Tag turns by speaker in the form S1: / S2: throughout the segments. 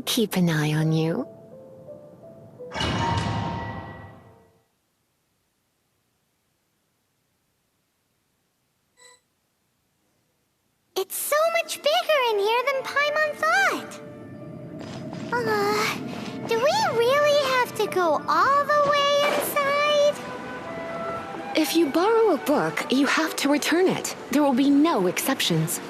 S1: keep an eye on you.
S2: It's so much bigger in here than Paimon thought. Do we really have to go all the way inside?
S1: If you borrow a book, you have to return it. There will be no exceptions.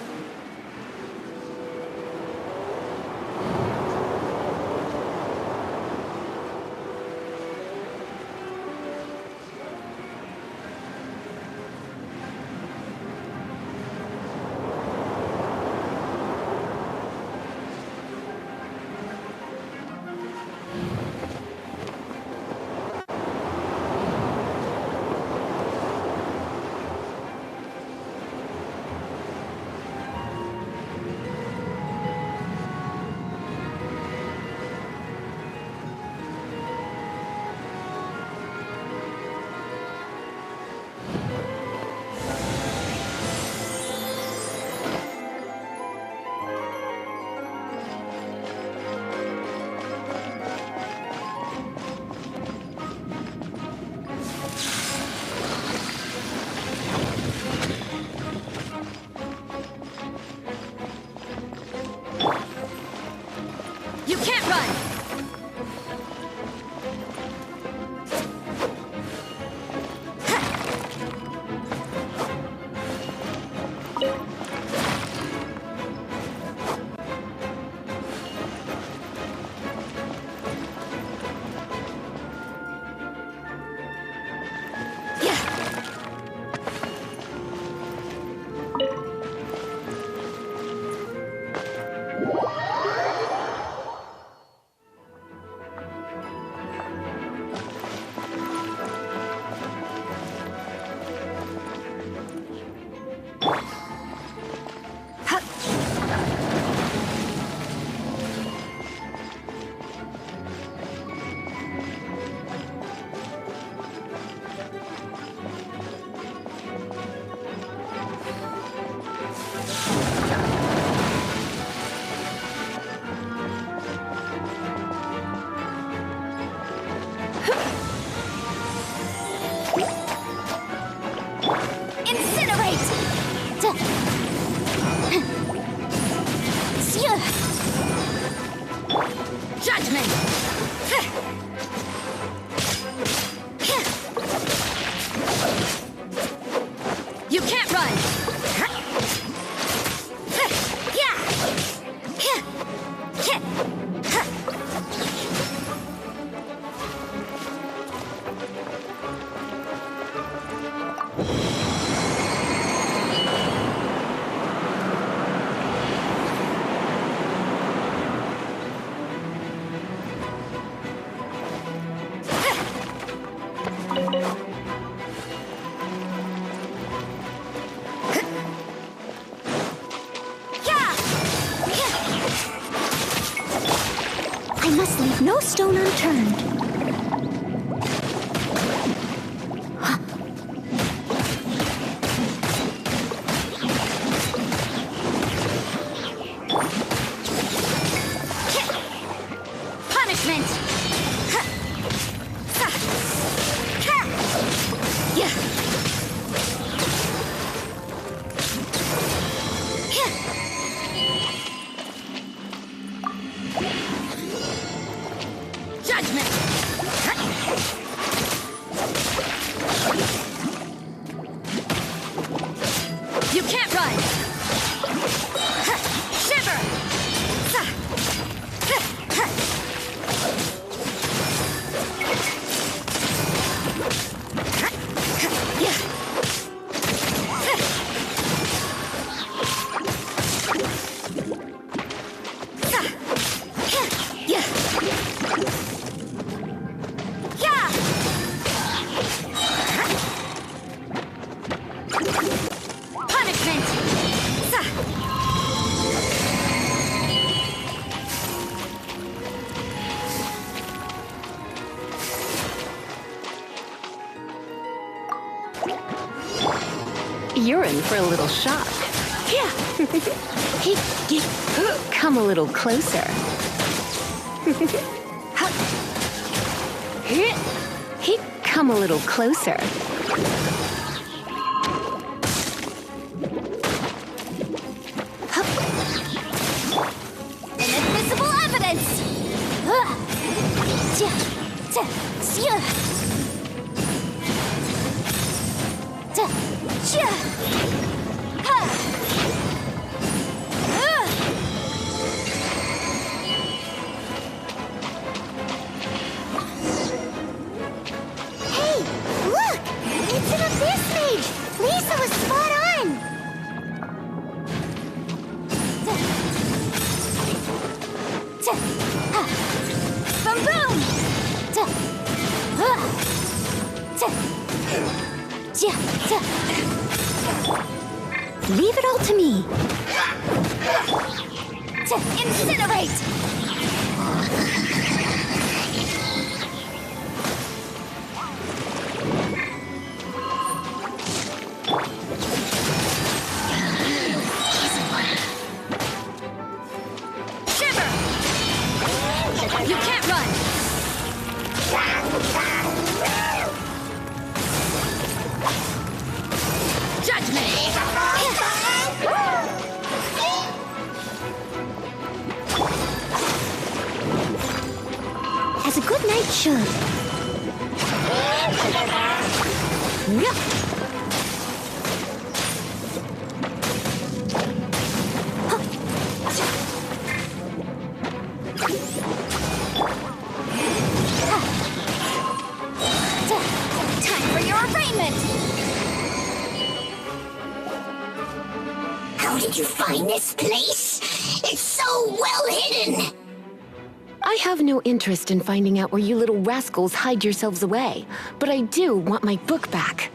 S3: You can't run! Judgment! You can't run!
S2: I must leave no stone unturned.
S3: Punishment! Judgment! You can't run! Shiver!
S1: You're in for a little shock. Yeah. Come a little closer. He'd come a little closer.
S3: Inadmissible evidence!
S2: Hey, look! It's an abyss mage! Lisa was spot on!
S3: Boom boom!
S2: Leave it all to me.
S3: Incinerate! Shiver! You can't run! Judgment!
S2: As a good knight should.
S3: Time for your arraignment!
S4: How did you find this place? It's so well hidden!
S1: I have no interest in finding out where you little rascals hide yourselves away, but I do want my book back.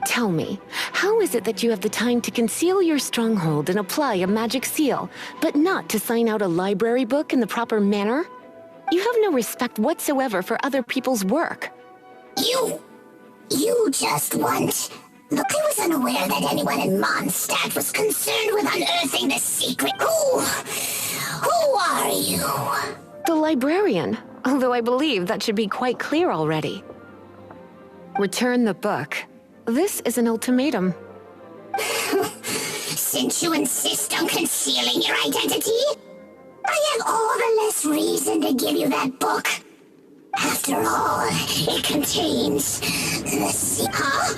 S1: Tell me, how is it that you have the time to conceal your stronghold and apply a magic seal, but not to sign out a library book in the proper manner? You have no respect whatsoever for other people's work.
S4: You just want... Look, I was unaware that anyone in Mondstadt was concerned with unearthing the secret. Who are you?
S1: The librarian, although I believe that should be quite clear already. Return the book. This is an ultimatum.
S4: Since you insist on concealing your identity, I have all the less reason to give you that book. After all, it contains the Huh?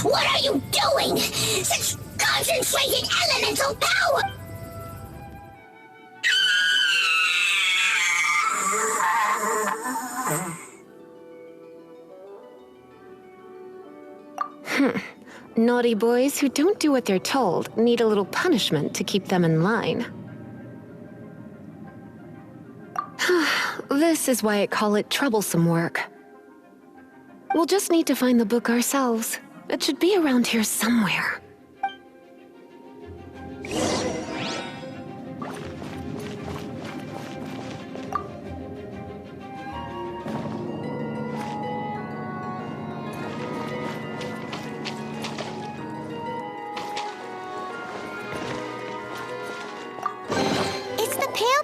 S4: What are you doing? Such concentrated elemental power!
S1: Naughty boys who don't do what they're told need a little punishment to keep them in line. This is why I call it troublesome work. We'll just need to find the book ourselves. It should be around here somewhere.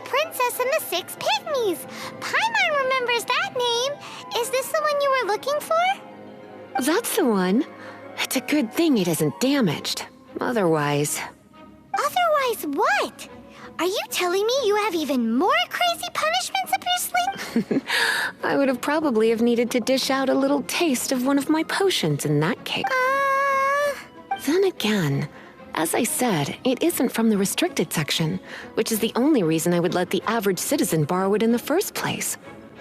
S2: Princess and the Six Pygmies. Paimon remembers that name. Is this the one you were looking for?
S1: That's the one. It's a good thing it isn't damaged. Otherwise...
S2: Otherwise what? Are you telling me you have even more crazy punishments up your sleeve?
S1: I would have probably have needed to dish out a little taste of one of my potions in that case. Then again... As I said, it isn't from the restricted section, which is the only reason I would let the average citizen borrow it in the first place.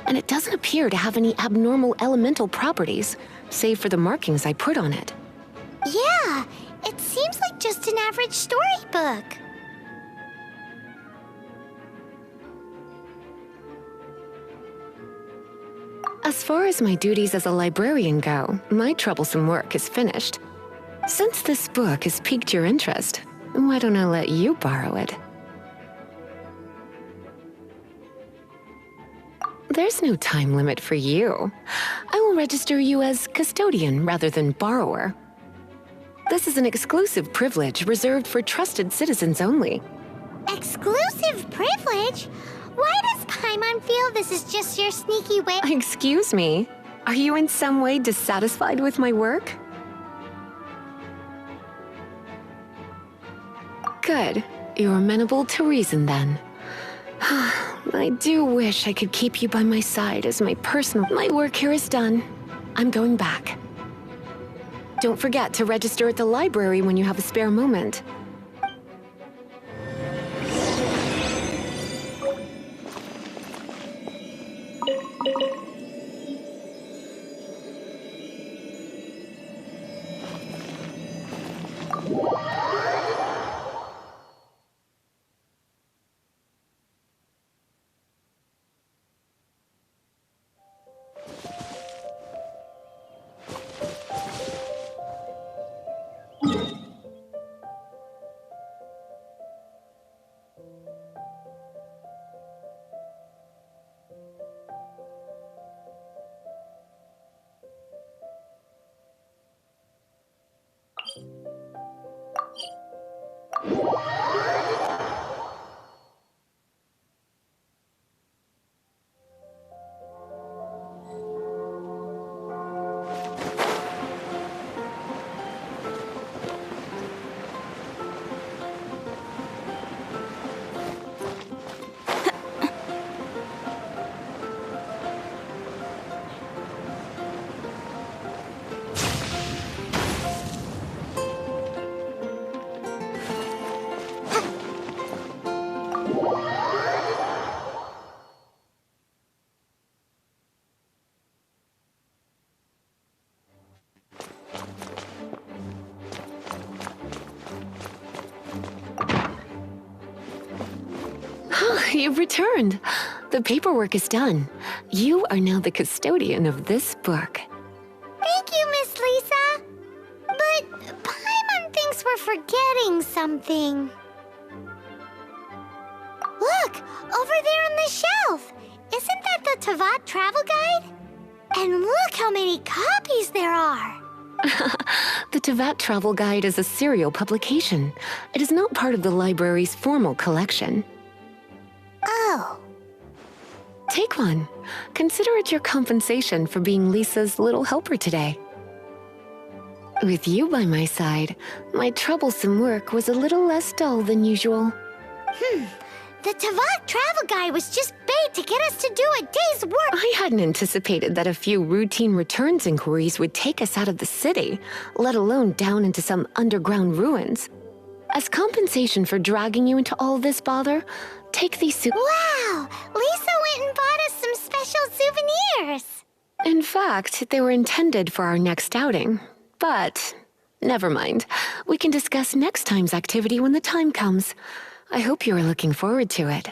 S1: And it doesn't appear to have any abnormal elemental properties, save for the markings I put on it.
S2: Yeah, it seems like just an average storybook.
S1: As far as my duties as a librarian go, my troublesome work is finished. Since this book has piqued your interest, why don't I let you borrow it? There's no time limit for you. I will register you as custodian rather than borrower. This is an exclusive privilege reserved for trusted citizens only.
S2: Exclusive privilege? Why does Paimon feel this is just your sneaky way?
S1: Excuse me? Are you in some way dissatisfied with my work? Good. You're amenable to reason then. I do wish I could keep you by my side as my personal... My work here is done. I'm going back. Don't forget to register at the library when you have a spare moment. You've returned. The paperwork is done. You are now the custodian of this book.
S2: Thank you, Miss Lisa. But Paimon thinks we're forgetting something. Look, over there on the shelf. Isn't that the Teyvat travel guide? And look how many copies there are.
S1: The Teyvat Travel Guide is a serial publication. It is not part of the library's formal collection.
S2: Oh.
S1: Take one. Consider it your compensation for being Lisa's little helper today. With you by my side, my troublesome work was a little less dull than usual.
S2: The Teyvat travel guide was just bait to get us to do a day's work.
S1: I hadn't anticipated that a few routine returns inquiries would take us out of the city, let alone down into some underground ruins. As compensation for dragging you into all this bother, take these
S2: Wow! Lisa went and bought us some special souvenirs.
S1: In fact, they were intended for our next outing. But never mind. We can discuss next time's activity when the time comes. I hope you are looking forward to it.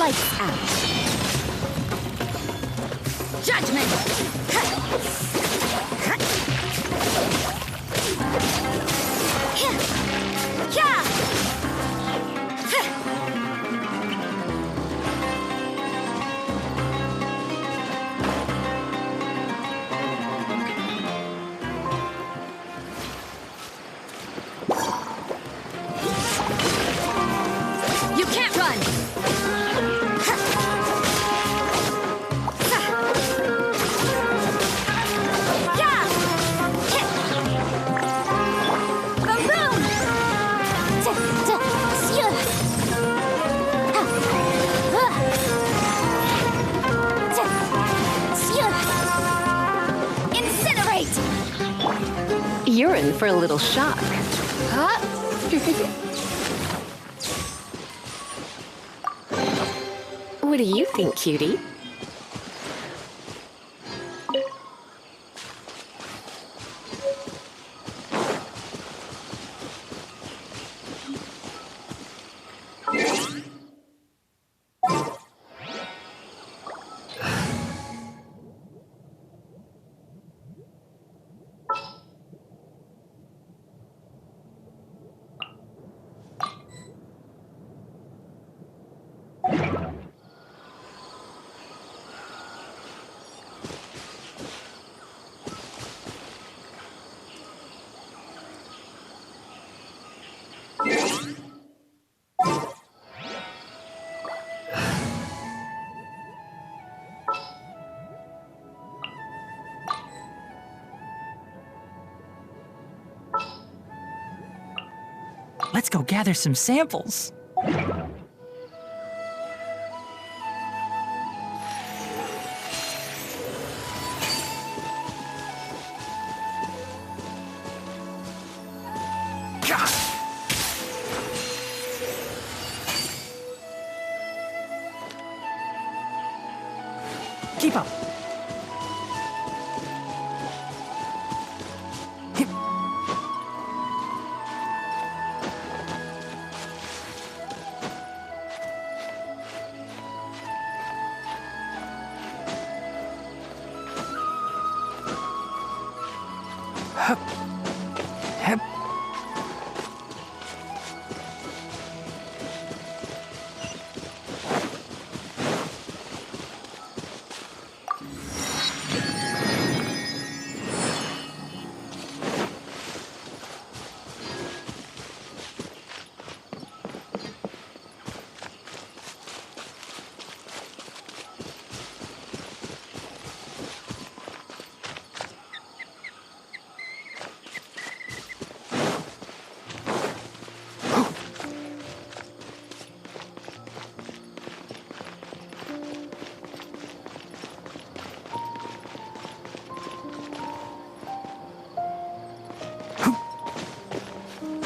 S3: Lights out. Judgment! You can't run!
S1: You're in for a little shock.
S3: Huh?
S1: What do you think, cutie?
S5: Let's go gather some samples. Keep up. Hup. Hup.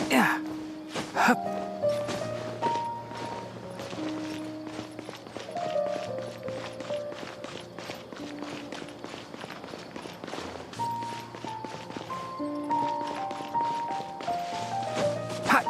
S5: Yeah. Hup. Hi.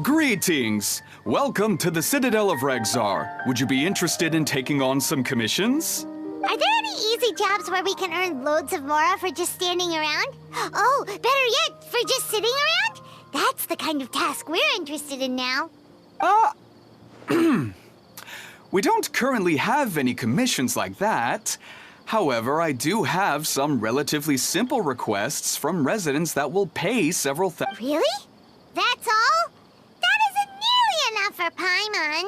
S6: Greetings! Welcome to the Citadel of Regzar. Would you be interested in taking on some commissions?
S2: Are there any easy jobs where we can earn loads of mora for just standing around? Oh, better yet, for just sitting around? That's the kind of task we're interested in now.
S6: We don't currently have any commissions like that. However, I do have some relatively simple requests from residents that will pay several
S2: Really? That's all? That isn't nearly enough for Paimon.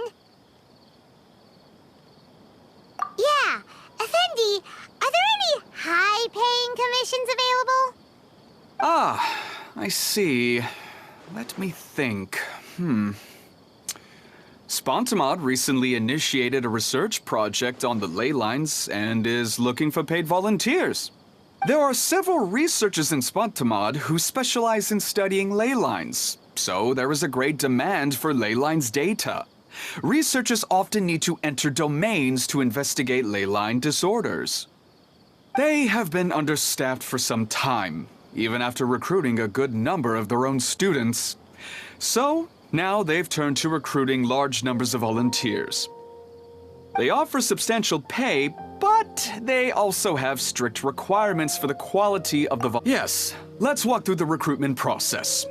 S2: Yeah, Effendi, are there any high-paying commissions available?
S6: Ah, I see. Let me think. Spontamod recently initiated a research project on the ley lines and is looking for paid volunteers. There are several researchers in Spontamod who specialize in studying ley lines, so there is a great demand for ley lines data. Researchers often need to enter domains to investigate ley line disorders. They have been understaffed for some time, even after recruiting a good number of their own students. So, now they've turned to recruiting large numbers of volunteers. They offer substantial pay, but they also have strict requirements for the quality of the Yes, let's walk through the recruitment process.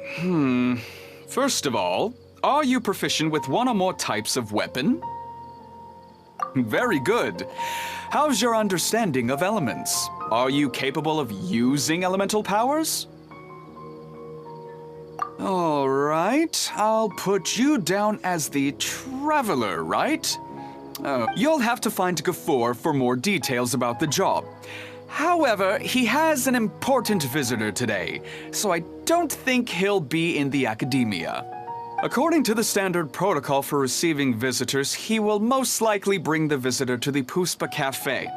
S6: First of all, are you proficient with one or more types of weapon? Very good. How's your understanding of elements? Are you capable of using elemental powers? All right, I'll put you down as the traveler, right? You'll have to find Gafoor for more details about the job. However, he has an important visitor today, so I don't think he'll be in the academia. According to the standard protocol for receiving visitors, he will most likely bring the visitor to the Puspa Cafe.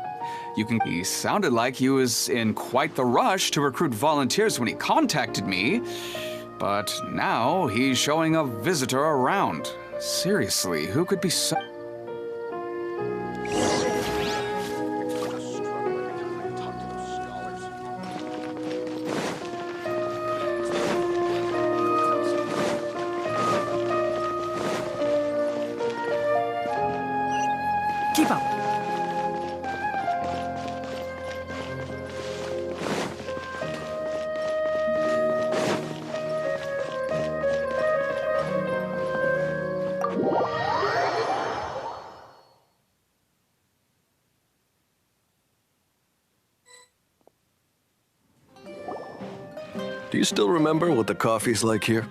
S6: He sounded like he was in quite the rush to recruit volunteers when he contacted me, but now he's showing a visitor around. Seriously, who could be so...
S5: Keep up.
S7: Do you still remember what the coffee's like here?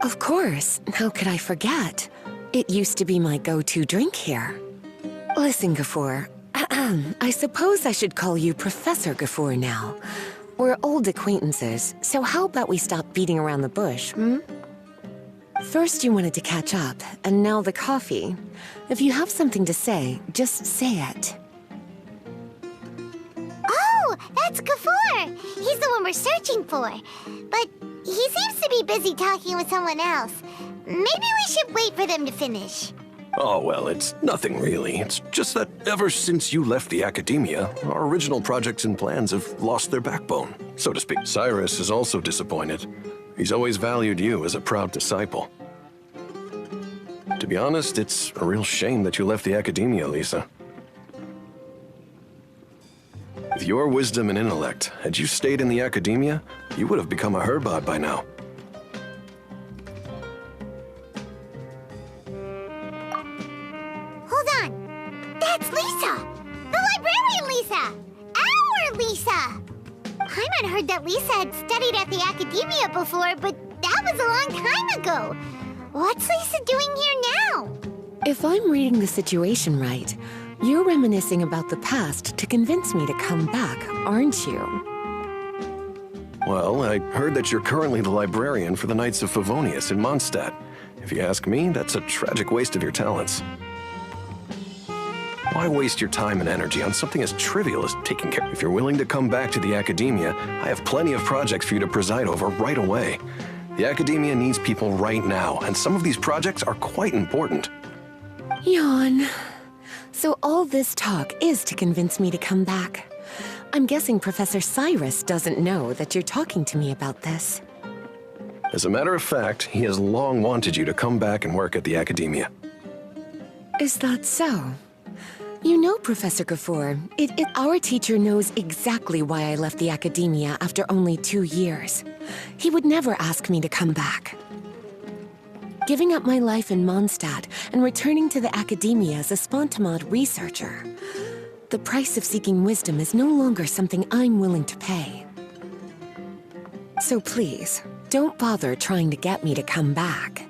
S1: Of course. How could I forget? It used to be my go-to drink here. Listen, Gafoor. I suppose I should call you Professor Gafoor now. We're old acquaintances, so how about we stop beating around the bush, First you wanted to catch up, and now the coffee. If you have something to say, just say it.
S2: Oh, that's Gafoor! He's the one we're searching for. But he seems to be busy talking with someone else. Maybe we should wait for them to finish.
S7: Oh, well, it's nothing really. It's just that ever since you left the academia, our original projects and plans have lost their backbone, so to speak. Cyrus is also disappointed. He's always valued you as a proud disciple. To be honest, it's a real shame that you left the academia, Lisa. With your wisdom and intellect, had you stayed in the academia, you would have become a Herbot by now.
S2: Hold on. That's Lisa! The librarian Lisa! Our Lisa! Paimon heard that Lisa had studied at the academia before, but that was a long time ago. What's Lisa doing here now?
S1: If I'm reading the situation right, you're reminiscing about the past to convince me to come back, aren't you?
S7: Well, I heard that you're currently the librarian for the Knights of Favonius in Mondstadt. If you ask me, that's a tragic waste of your talents. Why waste your time and energy on something as trivial as taking care? If you're willing to come back to the academia, I have plenty of projects for you to preside over right away. The academia needs people right now, and some of these projects are quite important.
S1: Yawn. So all this talk is to convince me to come back. I'm guessing Professor Cyrus doesn't know that you're talking to me about this.
S7: As a matter of fact, he has long wanted you to come back and work at the academia.
S1: Is that so? You know, Professor Gafoor, our teacher knows exactly why I left the academia after only 2 years. He would never ask me to come back. Giving up my life in Mondstadt and returning to the academia as a Spontamod researcher. The price of seeking wisdom is no longer something I'm willing to pay. So please, don't bother trying to get me to come back.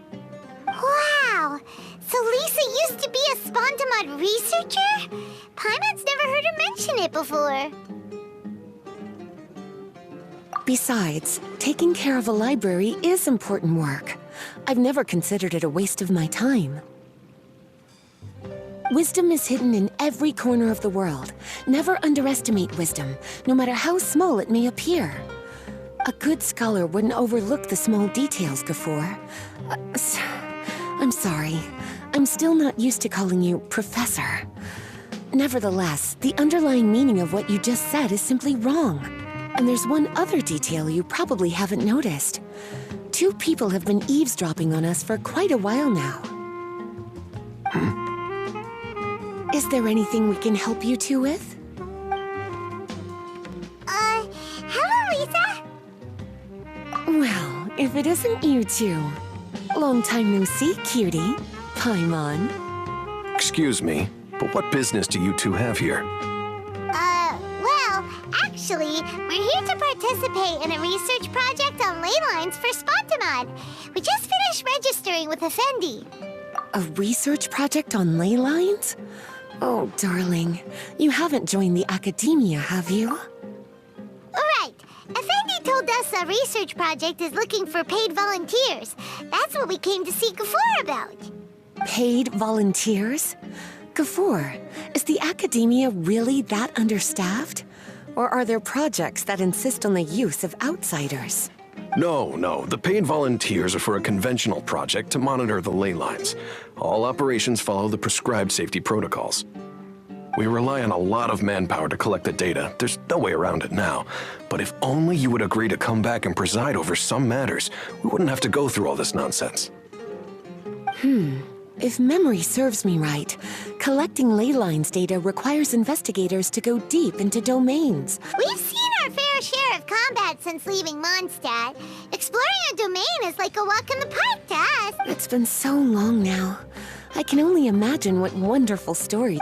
S2: Wow! So Lisa used to be a Spontamod researcher? Paimon's never heard her mention it before.
S1: Besides, taking care of a library is important work. I've never considered it a waste of my time. Wisdom is hidden in every corner of the world. Never underestimate wisdom, no matter how small it may appear. A good scholar wouldn't overlook the small details, Gafur. I'm sorry. I'm still not used to calling you Professor. Nevertheless, the underlying meaning of what you just said is simply wrong. And there's one other detail you probably haven't noticed. 2 people have been eavesdropping on us for quite a while now. Is there anything we can help you two with?
S2: Hello, Lisa.
S1: Well, if it isn't you two. Long time no see, cutie. Paimon.
S7: Excuse me, but what business do you two have here?
S2: Well, actually, we're here to participate in a research project on ley lines for Spontamod. We just finished registering with Effendi.
S1: A research project on ley lines? Oh, darling. You haven't joined the academia, have you?
S2: Right. Effendi told us a research project is looking for paid volunteers. That's what we came to see Gafur about.
S1: Paid volunteers? Gafur, is the academia really that understaffed? Or are there projects that insist on the use of outsiders?
S7: No. The paid volunteers are for a conventional project to monitor the ley lines. All operations follow the prescribed safety protocols. We rely on a lot of manpower to collect the data. There's no way around it now. But if only you would agree to come back and preside over some matters, we wouldn't have to go through all this nonsense.
S1: If memory serves me right, collecting ley lines data requires investigators to go deep into domains.
S2: We've seen our fair share of combat since leaving Mondstadt. Exploring a domain is like a walk in the park to us.
S1: It's been so long now. I can only imagine what wonderful stories.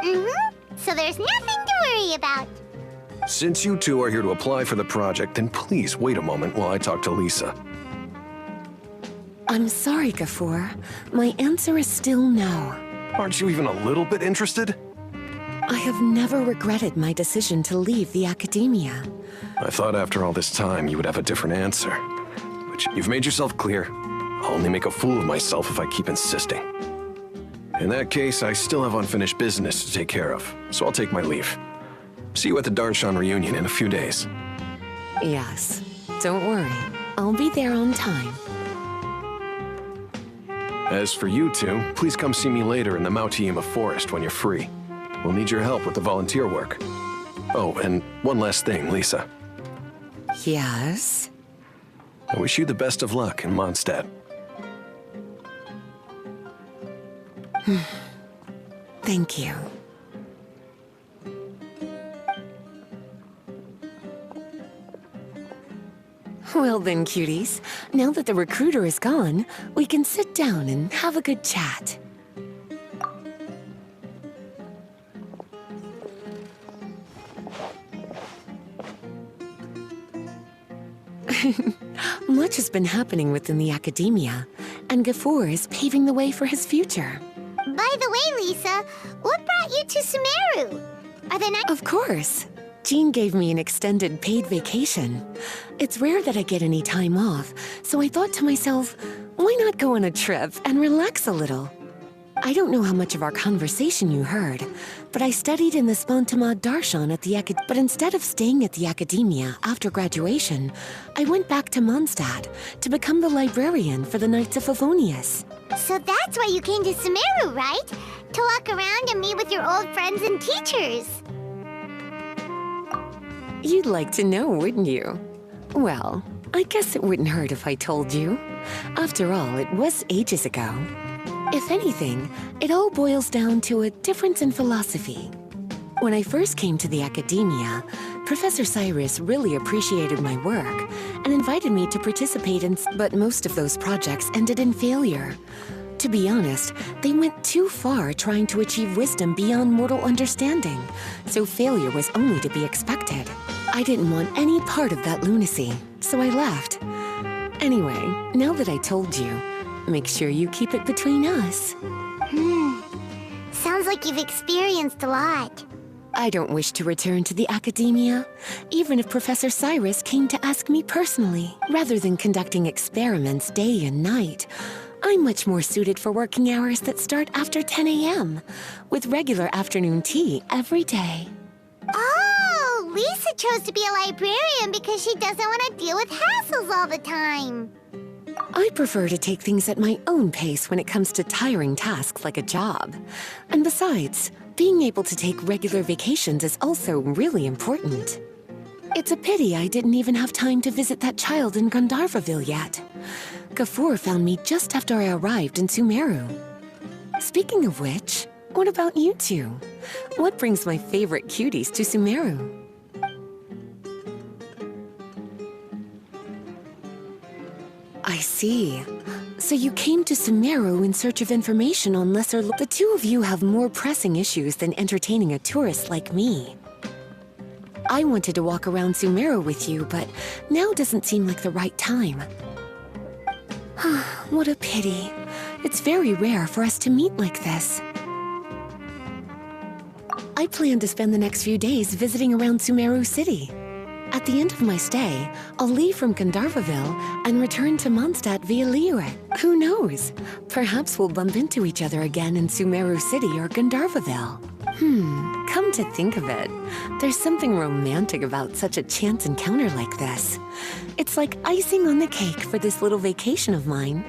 S2: So there's nothing to worry about.
S7: Since you two are here to apply for the project, then please wait a moment while I talk to Lisa.
S1: I'm sorry, Gafur. My answer is still no.
S7: Aren't you even a little bit interested?
S1: I have never regretted my decision to leave the academia.
S7: I thought after all this time you would have a different answer. But you've made yourself clear. I'll only make a fool of myself if I keep insisting. In that case, I still have unfinished business to take care of, so I'll take my leave. See you at the Darshan reunion in a few days.
S1: Yes. Don't worry. I'll be there on time.
S7: As for you two, please come see me later in the Mautiima Forest when you're free. We'll need your help with the volunteer work. Oh, and one last thing, Lisa.
S1: Yes?
S7: I wish you the best of luck in Mondstadt.
S1: Thank you. Well then, cuties. Now that the recruiter is gone, we can sit down and have a good chat. Much has been happening within the academia, and Gafur is paving the way for his future.
S2: By the way, Lisa, what brought you to Sumeru? Are there not—
S1: Of course. Jean gave me an extended paid vacation. It's rare that I get any time off, so I thought to myself, why not go on a trip and relax a little? I don't know how much of our conversation you heard, but I studied in the Spontamod Darshan at the but instead of staying at the academia after graduation, I went back to Mondstadt to become the librarian for the Knights of Favonius.
S2: So that's why you came to Sumeru, right? To walk around and meet with your old friends and teachers.
S1: You'd like to know, wouldn't you? Well, I guess it wouldn't hurt if I told you. After all, it was ages ago. If anything, it all boils down to a difference in philosophy. When I first came to the academia, Professor Cyrus really appreciated my work and invited me to participate in, but most of those projects ended in failure. To be honest, they went too far trying to achieve wisdom beyond mortal understanding, so failure was only to be expected. I didn't want any part of that lunacy, so I left. Anyway, now that I told you, make sure you keep it between us.
S2: Sounds like you've experienced a lot.
S1: I don't wish to return to the academia, even if Professor Cyrus came to ask me personally. Rather than conducting experiments day and night, I'm much more suited for working hours that start after 10 a.m., with regular afternoon tea every day.
S2: Oh, Lisa chose to be a librarian because she doesn't want to deal with hassles all the time.
S1: I prefer to take things at my own pace when it comes to tiring tasks like a job. And besides, being able to take regular vacations is also really important. It's a pity I didn't even have time to visit that child in Gandharvaville yet. Gafur found me just after I arrived in Sumeru. Speaking of which, what about you two? What brings my favorite cuties to Sumeru? I see. So you came to Sumeru in search of information on lesser... The two of you have more pressing issues than entertaining a tourist like me. I wanted to walk around Sumeru with you, but now doesn't seem like the right time. What a pity. It's very rare for us to meet like this. I plan to spend the next few days visiting around Sumeru City. At the end of my stay, I'll leave from Gandharvaville and return to Mondstadt via Liyue. Who knows? Perhaps we'll bump into each other again in Sumeru City or Gandharvaville. Come to think of it, there's something romantic about such a chance encounter like this. It's like icing on the cake for this little vacation of mine.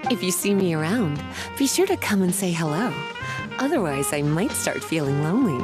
S1: If you see me around, be sure to come and say hello. Otherwise, I might start feeling lonely.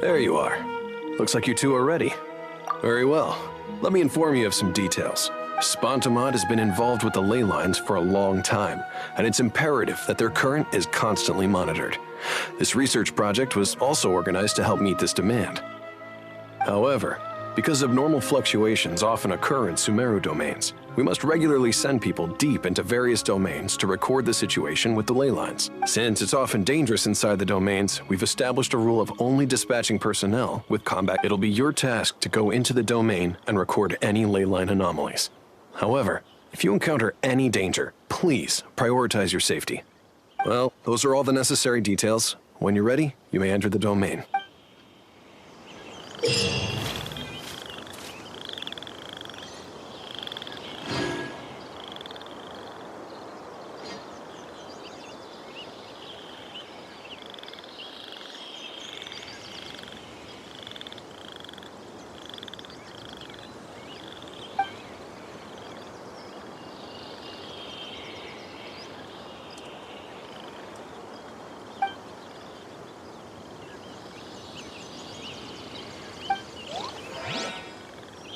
S7: There you are. Looks like you two are ready. Very well. Let me inform you of some details. Spontamod has been involved with the ley lines for a long time, and it's imperative that their current is constantly monitored. This research project was also organized to help meet this demand. However, because abnormal fluctuations often occur in Sumeru domains, we must regularly send people deep into various domains to record the situation with the ley lines. Since it's often dangerous inside the domains, we've established a rule of only dispatching personnel with combat. It'll be your task to go into the domain and record any ley line anomalies. However, if you encounter any danger, please prioritize your safety. Well, those are all the necessary details. When you're ready, you may enter the domain.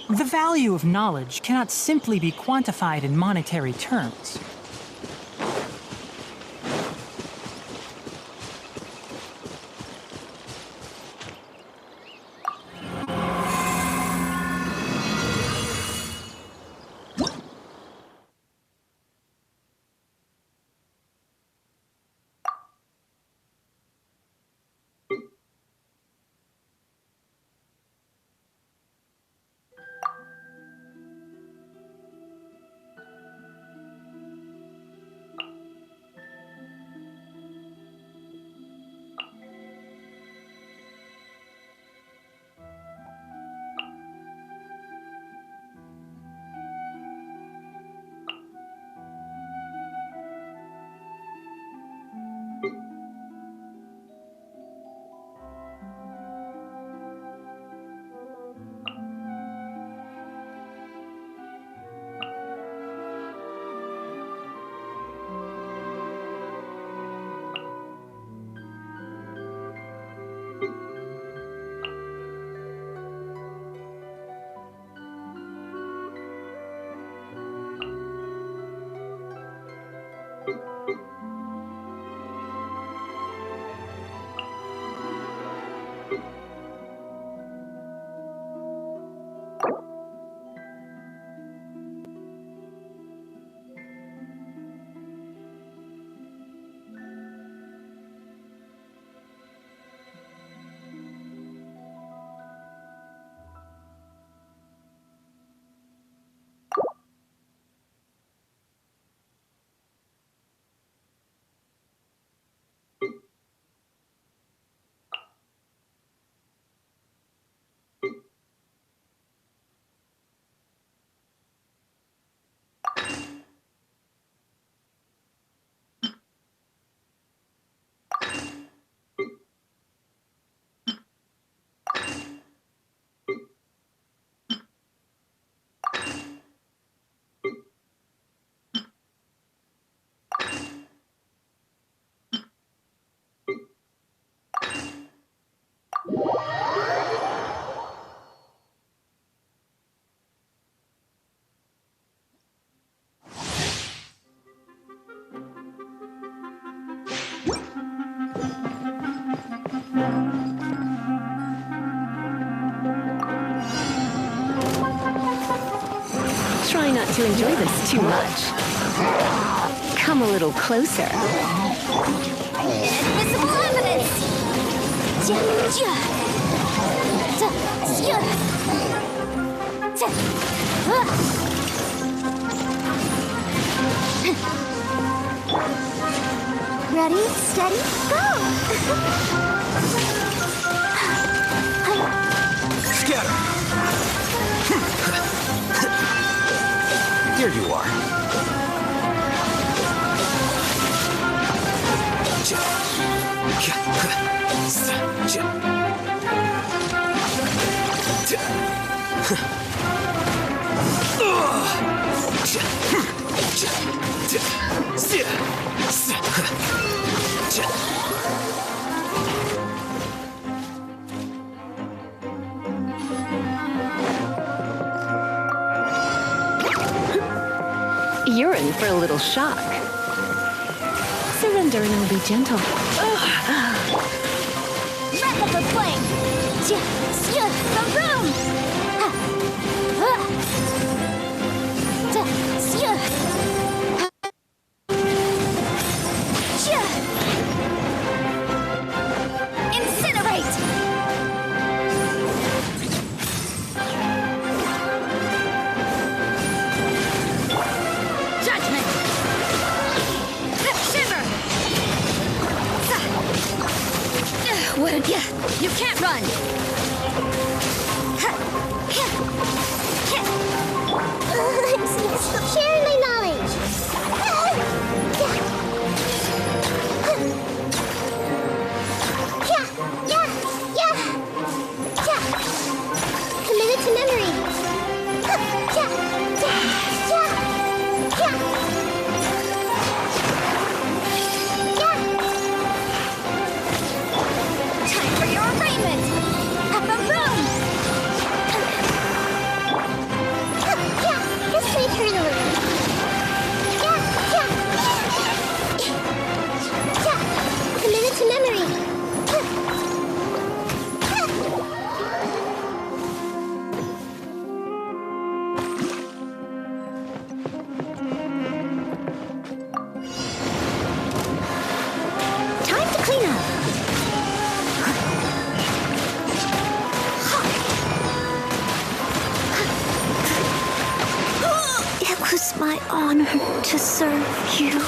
S5: The value of knowledge cannot simply be quantified in monetary terms.
S1: not to enjoy this too much. Come a little closer.
S2: Invisible evidence! Ready, steady, go!
S7: Scatter! Here you are.
S1: You're in for a little shock. Surrender and I'll be gentle.
S2: Wrap up the flame! The room! Incinerate!
S3: Judgment! Shiver! Wouldn't ya? You can't run!
S2: Stop sharing my knowledge! Committed to memory!
S3: Time for your arraignment!
S2: Up a room! This may hurt a little. Committed to memory. Time to clean up. It was my honor to serve you.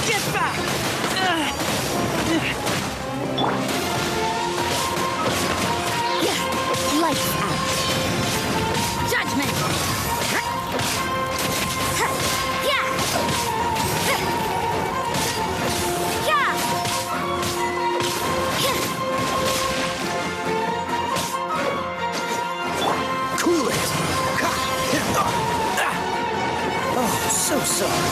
S5: Get back!
S3: Lights out! Judgment!
S7: Cool it! Oh, so sorry.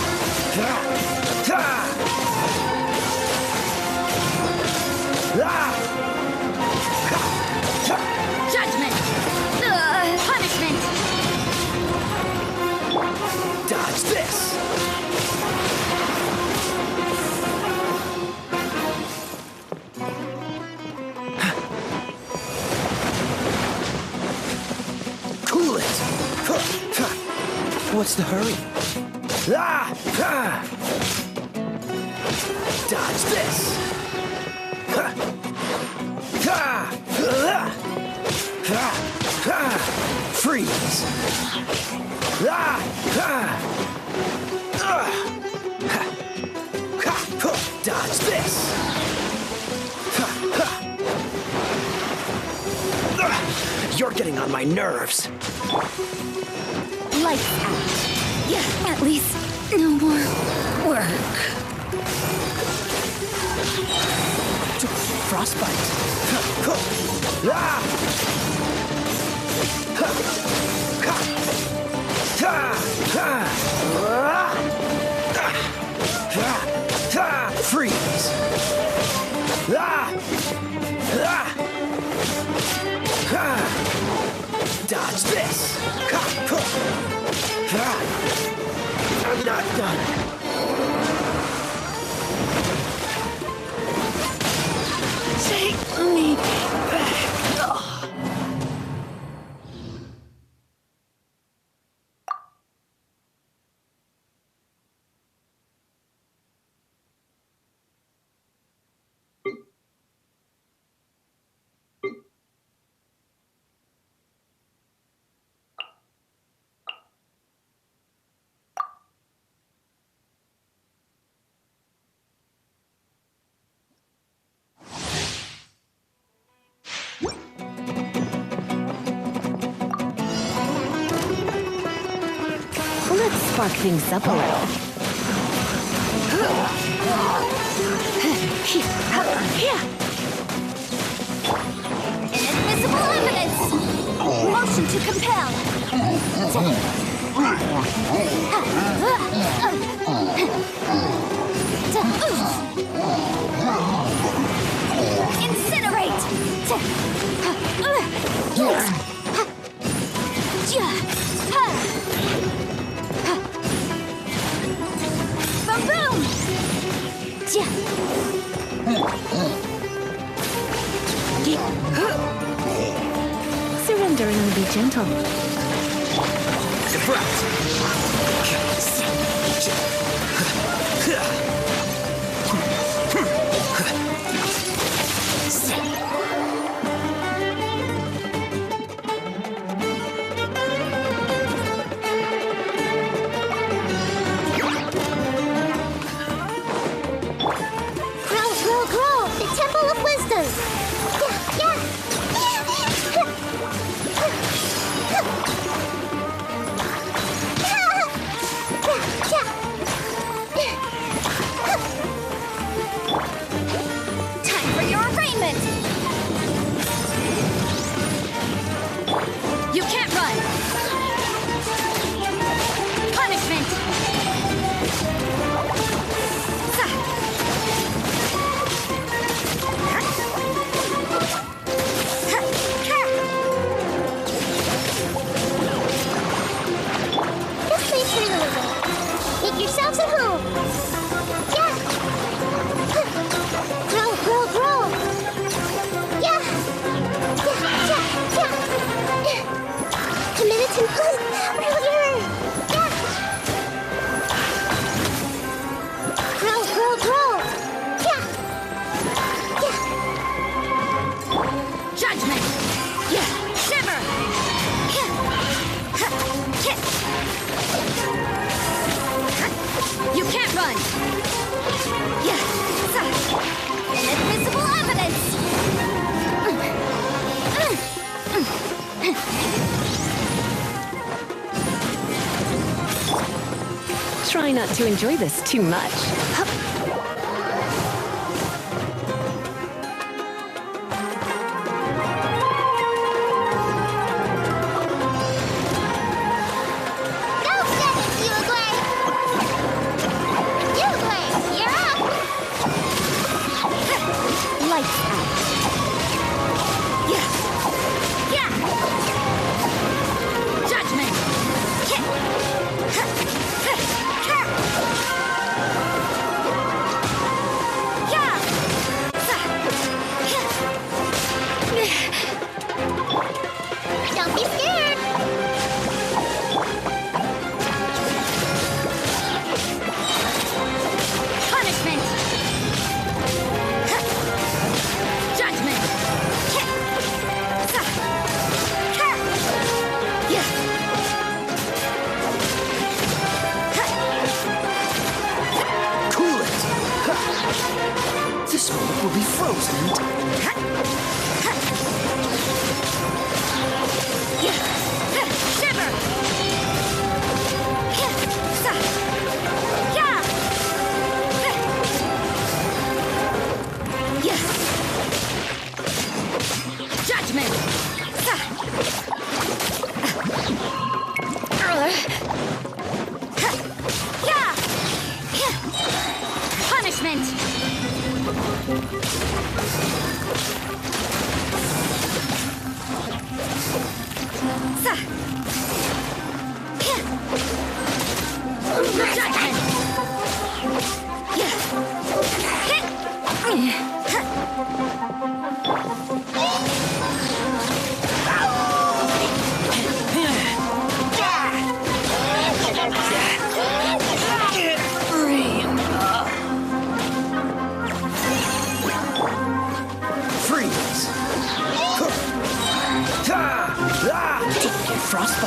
S3: Judgment! Punishment!
S7: Dodge this! Cool it! What's the hurry? Dodge this! Freeze! Dodge this! You're getting on my nerves.
S3: Lights out! Yeah, at least no more work.
S7: Frostbite. Freeze. Dodge this. I'm not done.
S5: Take me back.
S1: spark things up a little.
S3: Inadmissible evidence! Motion to compel! Incinerate! Boom!
S1: Surrender and I'll be gentle.
S2: Grow! The Temple of Wisdom! Yeah!
S3: Time for your arraignment! You can't run! Punishment!
S2: Just play through a little. Make yourselves at home. Yeah! Grow! Yeah! Committed to earlier! Yeah! Grow! Yeah!
S3: Judgment! Yeah! Shiver! You can't run! Yeah! Inadmissible evidence!
S1: Try not to enjoy this too much.
S2: Go get it, Uruguay! Uruguay, you're up!
S1: Lights out.
S3: Yeah! Judgment!
S2: Don't be scared!
S3: Punishment! Judgment!
S8: Cool it! This moment will be frozen.
S3: Shiver! Judgment! Punishment!
S8: Freeze! Don't get frostbite.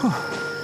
S5: Whew.